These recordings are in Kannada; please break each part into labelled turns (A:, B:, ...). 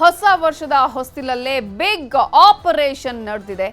A: ಹೊಸ ವರ್ಷದ ಹೊಸ್ತಿಲಲ್ಲೇ ಬಿಗ್ ಆಪರೇಷನ್ ನಡೆದಿದೆ.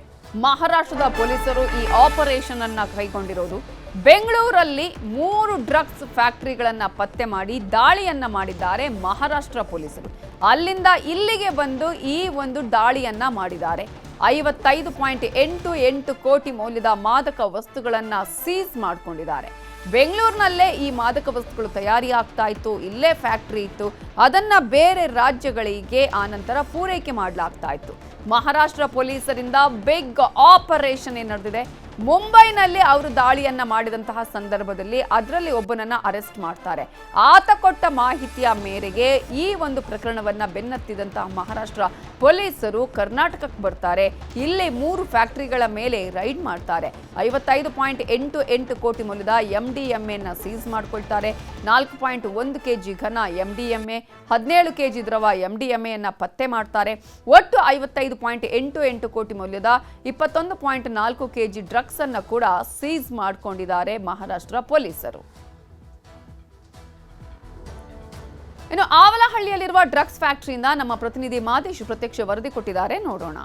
A: ಮಹಾರಾಷ್ಟ್ರದ ಪೊಲೀಸರು ಈ ಆಪರೇಷನ್ ಅನ್ನ ಕೈಗೊಂಡಿರೋದು. ಬೆಂಗಳೂರಲ್ಲಿ 3 ಡ್ರಗ್ಸ್ ಫ್ಯಾಕ್ಟರಿಗಳನ್ನ ಪತ್ತೆ ಮಾಡಿ ದಾಳಿಯನ್ನ ಮಾಡಿದ್ದಾರೆ ಮಹಾರಾಷ್ಟ್ರ ಪೊಲೀಸರು. ಅಲ್ಲಿಂದ ಇಲ್ಲಿಗೆ ಬಂದು ಈ ಒಂದು ದಾಳಿಯನ್ನ ಮಾಡಿದ್ದಾರೆ. 55.88 ಕೋಟಿ ಮೌಲ್ಯದ ಮಾದಕ ವಸ್ತುಗಳನ್ನ ಸೀಸ್ ಮಾಡಿಕೊಂಡಿದ್ದಾರೆ. ಬೆಂಗಳೂರಿನಲ್ಲೇ ಈ ಮಾದಕ ವಸ್ತುಗಳು ತಯಾರಿ ಆಗ್ತಾ ಇತ್ತು, ಇಲ್ಲೇ ಫ್ಯಾಕ್ಟರಿ ಇತ್ತು, ಅದನ್ನ ಬೇರೆ ರಾಜ್ಯಗಳಿಗೆ ಆನಂತರ ಪೂರೈಕೆ ಮಾಡಲಾಗ್ತಾ ಇತ್ತು. ಮಹಾರಾಷ್ಟ್ರ ಪೊಲೀಸರಿಂದ ಬಿಗ್ ಆಪರೇಷನ್ ನಡೆದಿದೆ. ಮುಂಬೈನಲ್ಲಿ ಅವರು ದಾಳಿಯನ್ನ ಮಾಡಿದಂತಹ ಸಂದರ್ಭದಲ್ಲಿ ಅದರಲ್ಲಿ ಒಬ್ಬನನ್ನ ಅರೆಸ್ಟ್ ಮಾಡ್ತಾರೆ. ಆತ ಕೊಟ್ಟ ಮಾಹಿತಿಯ ಮೇರೆಗೆ ಈ ಒಂದು ಪ್ರಕರಣವನ್ನ ಬೆನ್ನತ್ತಿದಂತಹ ಮಹಾರಾಷ್ಟ್ರ ಪೊಲೀಸರು ಕರ್ನಾಟಕಕ್ಕೆ ಬರ್ತಾರೆ. ಇಲ್ಲಿ 3 ಫ್ಯಾಕ್ಟರಿಗಳ ಮೇಲೆ ರೈಡ್ ಮಾಡ್ತಾರೆ. 55.88 ಕೋಟಿ ಮೌಲ್ಯದ MDMA ಸೀಸ್ ಮಾಡ್ಕೊಳ್ತಾರೆ. 4.1 kg ಘನ MDMA, 17 kg ದ್ರವ MDMA ಪತ್ತೆ ಮಾಡ್ತಾರೆ. ಒಟ್ಟು 55.88 ಕೋಟಿ ಮೌಲ್ಯದ 21.4 kg ಡ್ರಗ್ಸ್ ಅನ್ನ ಕೂಡ ಸೀಸ್ ಮಾಡಿಕೊಂಡಿದ್ದಾರೆ ಮಹಾರಾಷ್ಟ್ರ ಪೊಲೀಸರು. ಇನ್ನು ಆವಲಹಳ್ಳಿಯಲ್ಲಿರುವ ಡ್ರಗ್ಸ್ ಫ್ಯಾಕ್ಟರಿಯಿಂದ ನಮ್ಮ ಪ್ರತಿನಿಧಿ ಮಾದೇಶ್ ಪ್ರತ್ಯಕ್ಷ ವರದಿ ಕೊಟ್ಟಿದ್ದಾರೆ, ನೋಡೋಣ.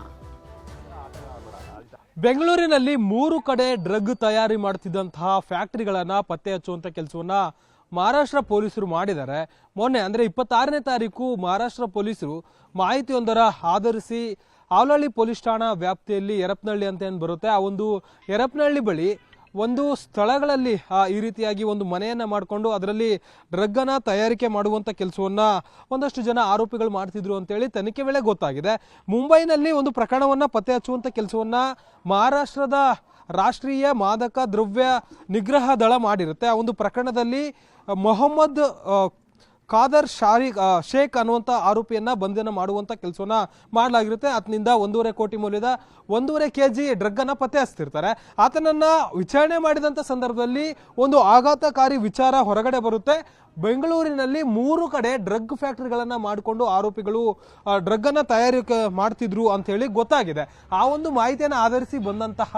B: ಬೆಂಗಳೂರಿನಲ್ಲಿ 3 ಕಡೆ ಡ್ರಗ್ ತಯಾರಿ ಮಾಡುತ್ತಿದ್ದಂತಹ ಫ್ಯಾಕ್ಟರಿಗಳನ್ನ ಪತ್ತೆ ಹಚ್ಚುವಂತ ಕೆಲಸವನ್ನ ಮಹಾರಾಷ್ಟ್ರ ಪೊಲೀಸರು ಮಾಡಿದ್ದಾರೆ. ಮೊನ್ನೆ ಅಂದ್ರೆ 26ನೇ ತಾರೀಕು ಮಹಾರಾಷ್ಟ್ರ ಪೊಲೀಸರು ಮಾಹಿತಿಯೊಂದರ ಆಧರಿಸಿ ಆವಲಹಳ್ಳಿ ಪೊಲೀಸ್ ಠಾಣಾ ವ್ಯಾಪ್ತಿಯಲ್ಲಿ ಯರಪನಹಳ್ಳಿ ಅಂತ ಏನು ಬರುತ್ತೆ, ಆ ಒಂದು ಯರಪನಹಳ್ಳಿ ಬಳಿ ಒಂದು ಸ್ಥಳಗಳಲ್ಲಿ ಈ ರೀತಿಯಾಗಿ ಒಂದು ಮನೆಯನ್ನ ಮಾಡಿಕೊಂಡು ಅದರಲ್ಲಿ ಡ್ರಗ್ ಅನ್ನ ತಯಾರಿಕೆ ಮಾಡುವಂತ ಕೆಲಸವನ್ನ ಒಂದಷ್ಟು ಜನ ಆರೋಪಿಗಳು ಮಾಡ್ತಿದ್ರು ಅಂತೇಳಿ ತನಿಖೆ ವೇಳೆ ಗೊತ್ತಾಗಿದೆ. ಮುಂಬೈನಲ್ಲಿ ಒಂದು ಪ್ರಕರಣವನ್ನ ಪತ್ತೆ ಹಚ್ಚುವಂತ ಕೆಲಸವನ್ನ ಮಹಾರಾಷ್ಟ್ರದ ರಾಷ್ಟ್ರೀಯ ಮಾದಕ ದ್ರವ್ಯ ನಿಗ್ರಹ ದಳ ಮಾಡಿರುತ್ತೆ. ಆ ಒಂದು ಪ್ರಕರಣದಲ್ಲಿ ಮೊಹಮ್ಮದ್ ಖಾದರ್ ಶೇಖ್ ಅನ್ನುವಂಥ ಆರೋಪಿಯನ್ನ ಬಂಧನ ಮಾಡುವಂತ ಕೆಲಸವನ್ನ ಮಾಡಲಾಗಿರುತ್ತೆ. ಆತನಿಂದ 1.5 ಕೋಟಿ ಮೌಲ್ಯದ 1.5 kg ಡ್ರಗ್ ಅನ್ನ ಪತ್ತೆ ಹಚ್ತಿರ್ತಾರೆ. ಆತನನ್ನ ವಿಚಾರಣೆ ಮಾಡಿದಂತ ಸಂದರ್ಭದಲ್ಲಿ ಒಂದು ಆಘಾತಕಾರಿ ವಿಚಾರ ಹೊರಗಡೆ ಬರುತ್ತೆ. ಬೆಂಗಳೂರಿನಲ್ಲಿ 3 ಕಡೆ ಡ್ರಗ್ ಫ್ಯಾಕ್ಟರಿಗಳನ್ನ ಮಾಡಿಕೊಂಡು ಆರೋಪಿಗಳು ಡ್ರಗ್ ಅನ್ನ ತಯಾರಿಕೆ ಮಾಡ್ತಿದ್ರು ಅಂತ ಹೇಳಿ ಗೊತ್ತಾಗಿದೆ. ಆ ಒಂದು ಮಾಹಿತಿಯನ್ನು ಆಧರಿಸಿ ಬಂದಂತಹ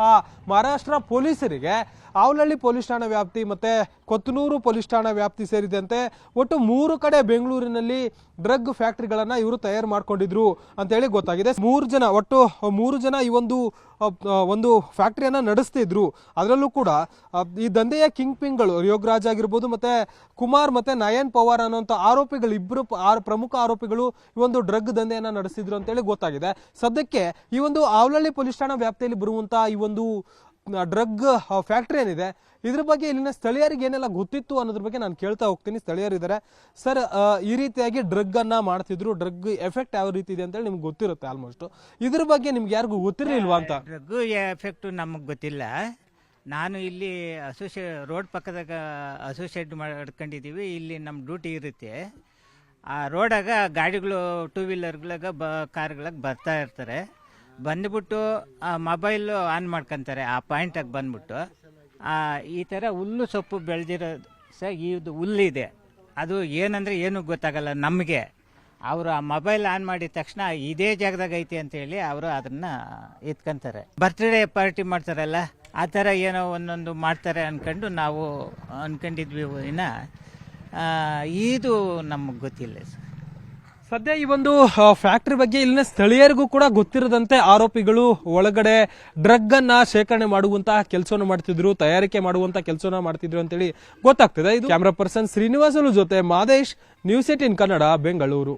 B: ಮಹಾರಾಷ್ಟ್ರ ಪೊಲೀಸರಿಗೆ ಆವಲಹಳ್ಳಿ ಪೊಲೀಸ್ ಠಾಣಾ ವ್ಯಾಪ್ತಿ ಮತ್ತೆ ಕೊತ್ತನೂರು ಪೊಲೀಸ್ ಠಾಣಾ ವ್ಯಾಪ್ತಿ ಸೇರಿದಂತೆ ಒಟ್ಟು 3 ಕಡೆ ಬೆಂಗಳೂರಿನಲ್ಲಿ ಡ್ರಗ್ ಫ್ಯಾಕ್ಟರಿಗಳನ್ನ ಇವರು ತಯಾರು ಮಾಡ್ಕೊಂಡಿದ್ರು ಅಂತ ಹೇಳಿ ಗೊತ್ತಾಗಿದೆ. 3 ಜನ ಈ ಒಂದು ಫ್ಯಾಕ್ಟರಿಯನ್ನ ನಡೆಸ್ತಿದ್ರು. ಅದರಲ್ಲೂ ಕೂಡ ಈ ದಂಧೆಯ ಕಿಂಗ್ ಪಿಂಗಳು ಯೋಗರಾಜ್ ಆಗಿರ್ಬೋದು ಮತ್ತೆ ಕುಮಾರ್ ಮತ್ತೆ ನಯನ್ ಪವಾರ್ ಅನ್ನುವಂಥ ಆರೋಪಿಗಳು, ಇಬ್ಬರು ಪ್ರಮುಖ ಆರೋಪಿಗಳು ಈ ಒಂದು ಡ್ರಗ್ ದಂಧೆಯನ್ನ ನಡೆಸಿದ್ರು ಅಂತ ಹೇಳಿ ಗೊತ್ತಾಗಿದೆ. ಸದ್ಯಕ್ಕೆ ಈ ಒಂದು ಆವಲಹಳ್ಳಿ ಪೊಲೀಸ್ ಠಾಣಾ ವ್ಯಾಪ್ತಿಯಲ್ಲಿ ಬರುವಂತ ಈ ಒಂದು ಡ್ರಗ್ ಫ್ಯಾಕ್ಟರಿ ಏನಿದೆ ಇದ್ರ ಬಗ್ಗೆ ಇಲ್ಲಿನ ಸ್ಥಳೀಯರಿಗೆ ಏನೆಲ್ಲ ಗೊತ್ತಿತ್ತು ಅನ್ನೋದ್ರ ಬಗ್ಗೆ ನಾನು ಕೇಳ್ತಾ ಹೋಗ್ತೀನಿ. ಸ್ಥಳೀಯರಿದ್ದಾರೆ. ಸರ್, ಈ ರೀತಿಯಾಗಿ ಡ್ರಗ್ ಅನ್ನ ಮಾಡ್ತಿದ್ರು, ಡ್ರಗ್ ಎಫೆಕ್ಟ್ ಯಾವ ರೀತಿ ಇದೆ ಅಂತ ಹೇಳಿ ನಿಮ್ಗೆ ಗೊತ್ತಿರುತ್ತೆ ಆಲ್ಮೋಸ್ಟ್. ಇದ್ರ ಬಗ್ಗೆ ನಿಮ್ಗೆ ಯಾರಿಗೂ ಗೊತ್ತಿರಲಿಲ್ವಾ ಅಂತ?
C: ಡ್ರಗ್ ಎಫೆಕ್ಟ್ ನಮಗೆ ಗೊತ್ತಿಲ್ಲ. ನಾನು ಇಲ್ಲಿ ರೋಡ್ ಪಕ್ಕದಾಗ ಅಸೋಸಿಯೇಟ್ ಮಾಡ್ಕೊಂಡಿದ್ದೀವಿ. ಇಲ್ಲಿ ನಮ್ಮ ಡ್ಯೂಟಿ ಇರುತ್ತೆ. ಆ ರೋಡಾಗ ಗಾಡಿಗಳು 2 ವೀಲರ್ಗಳಾಗ ಕಾರ್ಗಳಾಗ ಬರ್ತಾ ಇರ್ತಾರೆ. ಬಂದ್ಬಿಟ್ಟು ಆ ಮೊಬೈಲು ಆನ್ ಮಾಡ್ಕೊತಾರೆ. ಆ ಪಾಯಿಂಟಾಗಿ ಬಂದ್ಬಿಟ್ಟು ಈ ಥರ ಹುಲ್ಲು ಸೊಪ್ಪು ಬೆಳೆದಿರೋ ಇದು ಹುಲ್ಲಿದೆ. ಅದು ಏನಂದರೆ ಏನೂ ಗೊತ್ತಾಗಲ್ಲ ನಮಗೆ. ಅವರು ಆ ಮೊಬೈಲ್ ಆನ್ ಮಾಡಿದ ತಕ್ಷಣ ಇದೇ ಜಾಗದಾಗ ಐತಿ ಅಂತೇಳಿ ಅವರು ಅದನ್ನು ಎತ್ಕೊಂತಾರೆ. ಬರ್ತ್ಡೇ ಪಾರ್ಟಿ ಮಾಡ್ತಾರಲ್ಲ, ಆ ಥರ ಏನೋ ಒಂದೊಂದು ಮಾಡ್ತಾರೆ ಅಂದ್ಕೊಂಡು ನಾವು ಅಂದ್ಕೊಂಡಿದ್ವಿ. ಇದು ನಮಗೆ ಗೊತ್ತಿಲ್ಲ ಸರ್.
B: ಸದ್ಯ ಈ ಒಂದು ಫ್ಯಾಕ್ಟರಿ ಬಗ್ಗೆ ಇಲ್ಲಿನ ಸ್ಥಳೀಯರಿಗೂ ಕೂಡ ಗೊತ್ತಿರದಂತೆ ಆರೋಪಿಗಳು ಒಳಗಡೆ ಡ್ರಗ್ ಅನ್ನ ಶೇಖರಣೆ ಮಾಡುವಂತಹ ಕೆಲಸವನ್ನು ಮಾಡ್ತಿದ್ರು, ತಯಾರಿಕೆ ಮಾಡುವಂತಹ ಕೆಲಸವನ್ನ ಮಾಡ್ತಿದ್ರು ಅಂತೇಳಿ ಗೊತ್ತಾಗ್ತದೆ. ಇದು ಕ್ಯಾಮರಾ ಪರ್ಸನ್ ಶ್ರೀನಿವಾಸಲು ಜೊತೆ ಮಾದೇಶ್, ನ್ಯೂಸ್ 18 ಕನ್ನಡ, ಬೆಂಗಳೂರು.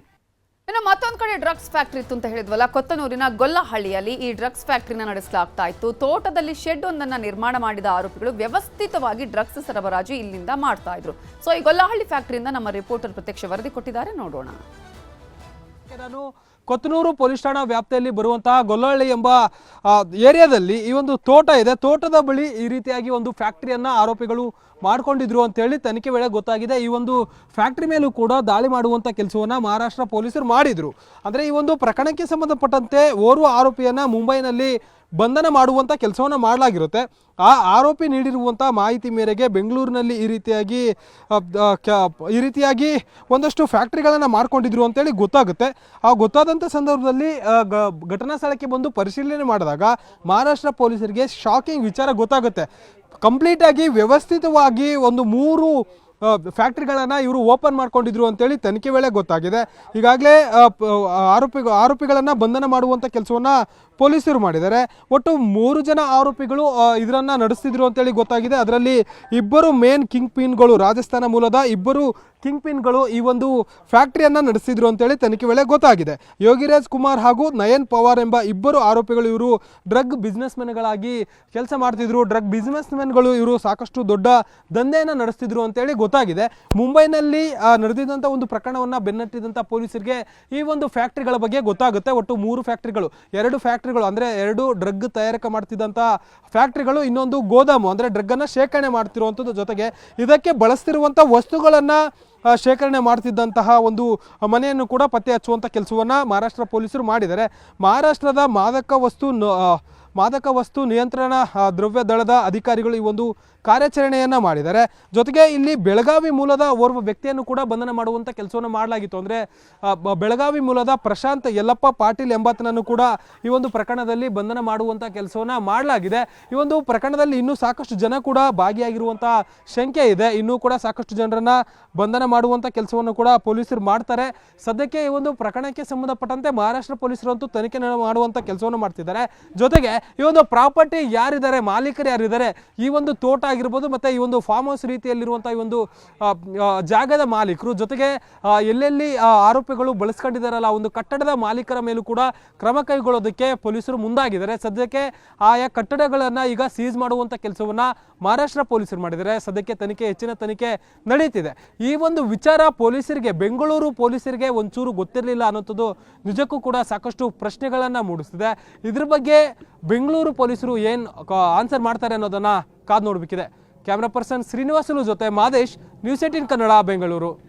A: ಇನ್ನು ಮತ್ತೊಂದು ಕಡೆ ಡ್ರಗ್ಸ್ ಫ್ಯಾಕ್ಟರಿ ಇತ್ತು ಅಂತ ಹೇಳಿದ್ವಲ್ಲ, ಕೊತ್ತನೂರಿನ ಗೊಲ್ಲಹಳ್ಳಿಯಲ್ಲಿ ಈ ಡ್ರಗ್ಸ್ ಫ್ಯಾಕ್ಟರಿನ ನಡೆಸಲಾಗ್ತಾ ಇತ್ತು. ತೋಟದಲ್ಲಿ ಶೆಡ್ ಒಂದನ್ನ ನಿರ್ಮಾಣ ಮಾಡಿದ ಆರೋಪಿಗಳು ವ್ಯವಸ್ಥಿತವಾಗಿ ಡ್ರಗ್ಸ್ ಸರಬರಾಜು ಇಲ್ಲಿಂದ ಮಾಡ್ತಾ ಇದ್ರು. ಸೊ ಈ ಗೊಲ್ಲಹಳ್ಳಿ ಫ್ಯಾಕ್ಟರಿಯಿಂದ ನಮ್ಮ ರಿಪೋರ್ಟರ್ ಪ್ರತ್ಯಕ್ಷ ವರದಿ ಕೊಟ್ಟಿದ್ದಾರೆ, ನೋಡೋಣ.
B: ನಾನು ಕೊತ್ತನೂರು ಪೊಲೀಸ್ ಠಾಣಾ ವ್ಯಾಪ್ತಿಯಲ್ಲಿ ಬರುವಂತಹ ಗೊಲ್ಲಹಳ್ಳಿ ಎಂಬ ಏರಿಯಾದಲ್ಲಿ ಈ ಒಂದು ತೋಟ ಇದೆ. ತೋಟದ ಬಳಿ ಈ ರೀತಿಯಾಗಿ ಒಂದು ಫ್ಯಾಕ್ಟರಿಯನ್ನ ಆರೋಪಿಗಳು ಮಾಡ್ಕೊಂಡಿದ್ರು ಅಂತ ಹೇಳಿ ತನಿಖೆ ವೇಳೆ ಗೊತ್ತಾಗಿದೆ. ಈ ಒಂದು ಫ್ಯಾಕ್ಟರಿ ಮೇಲೂ ಕೂಡ ದಾಳಿ ಮಾಡುವಂತ ಕೆಲಸವನ್ನ ಮಹಾರಾಷ್ಟ್ರ ಪೊಲೀಸರು ಮಾಡಿದ್ರು. ಅಂದ್ರೆ ಈ ಒಂದು ಪ್ರಕರಣಕ್ಕೆ ಸಂಬಂಧಪಟ್ಟಂತೆ ಓರ್ವ ಆರೋಪಿಯನ್ನ ಮುಂಬೈನಲ್ಲಿ ಬಂಧನ ಮಾಡುವಂತ ಕೆಲಸವನ್ನ ಮಾಡಲಾಗಿರುತ್ತೆ. ಆ ಆರೋಪಿ ನೀಡಿರುವಂತಹ ಮಾಹಿತಿ ಮೇರೆಗೆ ಬೆಂಗಳೂರಿನಲ್ಲಿ ಈ ರೀತಿಯಾಗಿ ಒಂದಷ್ಟು ಫ್ಯಾಕ್ಟರಿಗಳನ್ನ ಮಾಡ್ಕೊಂಡಿದ್ರು ಅಂತೇಳಿ ಗೊತ್ತಾಗುತ್ತೆ. ಆ ಗೊತ್ತಾದಂಥ ಸಂದರ್ಭದಲ್ಲಿ ಘಟನಾ ಸ್ಥಳಕ್ಕೆ ಬಂದು ಪರಿಶೀಲನೆ ಮಾಡಿದಾಗ ಮಹಾರಾಷ್ಟ್ರ ಪೊಲೀಸರಿಗೆ ಶಾಕಿಂಗ್ ವಿಚಾರ ಗೊತ್ತಾಗುತ್ತೆ. ಕಂಪ್ಲೀಟ್ ಆಗಿ ವ್ಯವಸ್ಥಿತವಾಗಿ ಒಂದು 3 ಫ್ಯಾಕ್ಟ್ರಿಗಳನ್ನು ಇವರು ಓಪನ್ ಮಾಡ್ಕೊಂಡಿದ್ರು ಅಂತೇಳಿ ತನಿಖೆ ವೇಳೆ ಗೊತ್ತಾಗಿದೆ. ಈಗಾಗಲೇ ಆರೋಪಿಗಳನ್ನು ಬಂಧನ ಮಾಡುವಂಥ ಕೆಲಸವನ್ನು ಪೊಲೀಸರು ಮಾಡಿದ್ದಾರೆ. ಒಟ್ಟು 3 ಜನ ಆರೋಪಿಗಳು ಇದರನ್ನು ನಡೆಸ್ತಿದ್ರು ಅಂತೇಳಿ ಗೊತ್ತಾಗಿದೆ. ಅದರಲ್ಲಿ ಇಬ್ಬರು ಮೇನ್ ಕಿಂಗ್ ಪಿನ್ಗಳು, ರಾಜಸ್ಥಾನ ಮೂಲದ ಇಬ್ಬರು ಕಿಂಗ್ ಪಿನ್ಗಳು ಈ ಒಂದು ಫ್ಯಾಕ್ಟ್ರಿಯನ್ನು ನಡೆಸಿದ್ರು ಅಂತೇಳಿ ತನಿಖೆ ವೇಳೆ ಗೊತ್ತಾಗಿದೆ. ಯೋಗಿರಾಜ್ ಕುಮಾರ್ ಹಾಗೂ ನಯನ್ ಪವಾರ್ ಎಂಬ ಇಬ್ಬರು ಆರೋಪಿಗಳು ಇವರು ಡ್ರಗ್ ಬಿಸ್ನೆಸ್ ಮೆನ್ಗಳಾಗಿ ಕೆಲಸ ಮಾಡ್ತಿದ್ರು. ಡ್ರಗ್ ಬಿಸ್ನೆಸ್ ಮೆನ್ಗಳು ಇವರು ಸಾಕಷ್ಟು ದೊಡ್ಡ ದಂಧೆಯನ್ನು ನಡೆಸ್ತಿದ್ರು ಅಂತೇಳಿ ಗೊತ್ತಾಗಿದೆ. ಮುಂಬೈನಲ್ಲಿ ನಡೆದಿದ್ದಂಥ ಒಂದು ಪ್ರಕರಣವನ್ನು ಬೆನ್ನಟ್ಟಿದಂಥ ಪೊಲೀಸರಿಗೆ ಈ ಒಂದು ಫ್ಯಾಕ್ಟ್ರಿಗಳ ಬಗ್ಗೆ ಗೊತ್ತಾಗುತ್ತೆ. ಒಟ್ಟು 3 ಫ್ಯಾಕ್ಟ್ರಿಗಳು, 2 ಫ್ಯಾಕ್ಟ್ರಿಗಳು ಅಂದರೆ 2 ಡ್ರಗ್ ತಯಾರಿಕೆ ಮಾಡ್ತಿದ್ದಂಥ ಫ್ಯಾಕ್ಟ್ರಿಗಳು, ಇನ್ನೊಂದು ಗೋದಾಮು ಅಂದರೆ ಡ್ರಗ್ಗನ್ನು ಶೇಖರಣೆ ಮಾಡ್ತಿರುವಂಥದ್ದು, ಜೊತೆಗೆ ಇದಕ್ಕೆ ಬಳಸ್ತಿರುವಂಥ ವಸ್ತುಗಳನ್ನು ಶೇಖರಣೆ ಮಾಡ್ತಿದ್ದಂತಹ ಒಂದು ಮನೆಯನ್ನು ಕೂಡ ಪತ್ತೆ ಹಚ್ಚುವಂಥ ಕೆಲಸವನ್ನು ಮಹಾರಾಷ್ಟ್ರ ಪೊಲೀಸರು ಮಾಡಿದ್ದಾರೆ. ಮಹಾರಾಷ್ಟ್ರದ ಮಾದಕ ವಸ್ತು ನಿಯಂತ್ರಣ ದ್ರವ್ಯ ದಳದ ಅಧಿಕಾರಿಗಳು ಈ ಒಂದು ಕಾರ್ಯಾಚರಣೆಯನ್ನು ಮಾಡಿದ್ದಾರೆ. ಜೊತೆಗೆ ಇಲ್ಲಿ ಬೆಳಗಾವಿ ಮೂಲದ ಓರ್ವ ವ್ಯಕ್ತಿಯನ್ನು ಕೂಡ ಬಂಧನ ಮಾಡುವಂಥ ಕೆಲಸವನ್ನು ಮಾಡಲಾಗಿತ್ತು. ಅಂದರೆ ಬೆಳಗಾವಿ ಮೂಲದ ಪ್ರಶಾಂತ್ ಯಲ್ಲಪ್ಪ ಪಾಟೀಲ್ ಎಂಬಾತನನ್ನು ಕೂಡ ಈ ಒಂದು ಪ್ರಕರಣದಲ್ಲಿ ಬಂಧನ ಮಾಡುವಂಥ ಕೆಲಸವನ್ನು ಮಾಡಲಾಗಿದೆ. ಈ ಒಂದು ಪ್ರಕರಣದಲ್ಲಿ ಇನ್ನೂ ಸಾಕಷ್ಟು ಜನ ಕೂಡ ಭಾಗಿಯಾಗಿರುವಂಥ ಶಂಕೆ ಇದೆ. ಇನ್ನೂ ಕೂಡ ಸಾಕಷ್ಟು ಜನರನ್ನು ಬಂಧನ ಮಾಡುವಂಥ ಕೆಲಸವನ್ನು ಕೂಡ ಪೊಲೀಸರು ಮಾಡ್ತಾರೆ. ಸದ್ಯಕ್ಕೆ ಈ ಒಂದು ಪ್ರಕರಣಕ್ಕೆ ಸಂಬಂಧಪಟ್ಟಂತೆ ಮಹಾರಾಷ್ಟ್ರ ಪೊಲೀಸರು ಅಂತೂ ತನಿಖೆ ಮಾಡುವಂಥ ಕೆಲಸವನ್ನು ಮಾಡ್ತಿದ್ದಾರೆ. ಜೊತೆಗೆ ಈ ಒಂದು ಪ್ರಾಪರ್ಟಿ ಯಾರಿದ್ದಾರೆ, ಮಾಲೀಕರು ಯಾರಿದ್ದಾರೆ, ಈ ಒಂದು ತೋಟ ಆಗಿರ್ಬೋದು ಮತ್ತು ಈ ಒಂದು ಫಾರ್ಮ್ ಹೌಸ್ ರೀತಿಯಲ್ಲಿರುವಂಥ ಈ ಒಂದು ಜಾಗದ ಮಾಲೀಕರು, ಜೊತೆಗೆ ಎಲ್ಲೆಲ್ಲಿ ಆರೋಪಿಗಳು ಬಳಸ್ಕೊಂಡಿದ್ದಾರಲ್ಲ ಆ ಒಂದು ಕಟ್ಟಡದ ಮಾಲೀಕರ ಮೇಲೂ ಕೂಡ ಕ್ರಮ ಕೈಗೊಳ್ಳೋದಕ್ಕೆ ಪೊಲೀಸರು ಮುಂದಾಗಿದ್ದಾರೆ. ಸದ್ಯಕ್ಕೆ ಆಯಾ ಕಟ್ಟಡಗಳನ್ನು ಈಗ ಸೀಸ್ ಮಾಡುವಂಥ ಕೆಲಸವನ್ನು ಮಹಾರಾಷ್ಟ್ರ ಪೊಲೀಸರು ಮಾಡಿದ್ದಾರೆ. ಸದ್ಯಕ್ಕೆ ಹೆಚ್ಚಿನ ತನಿಖೆ ನಡೀತಿದೆ. ಈ ಒಂದು ವಿಚಾರ ಪೊಲೀಸರಿಗೆ, ಬೆಂಗಳೂರು ಪೊಲೀಸರಿಗೆ ಒಂಚೂರು ಗೊತ್ತಿರಲಿಲ್ಲ ಅನ್ನೋಂಥದ್ದು ನಿಜಕ್ಕೂ ಕೂಡ ಸಾಕಷ್ಟು ಪ್ರಶ್ನೆಗಳನ್ನು ಮೂಡಿಸ್ತಿದೆ. ಇದ್ರ ಬಗ್ಗೆ ಬೆಂಗಳೂರು ಪೊಲೀಸರು ಏನು ಆನ್ಸರ್ ಮಾಡ್ತಾರೆ ಅನ್ನೋದನ್ನ ಕಾದು ನೋಡಬೇಕಿದೆ. ಕ್ಯಾಮ್ರಾ ಪರ್ಸನ್ ಶ್ರೀನಿವಾಸಲು ಜೊತೆ ಮಾದೇಶ್, ನ್ಯೂಸ್ 18 ಕನ್ನಡ, ಬೆಂಗಳೂರು.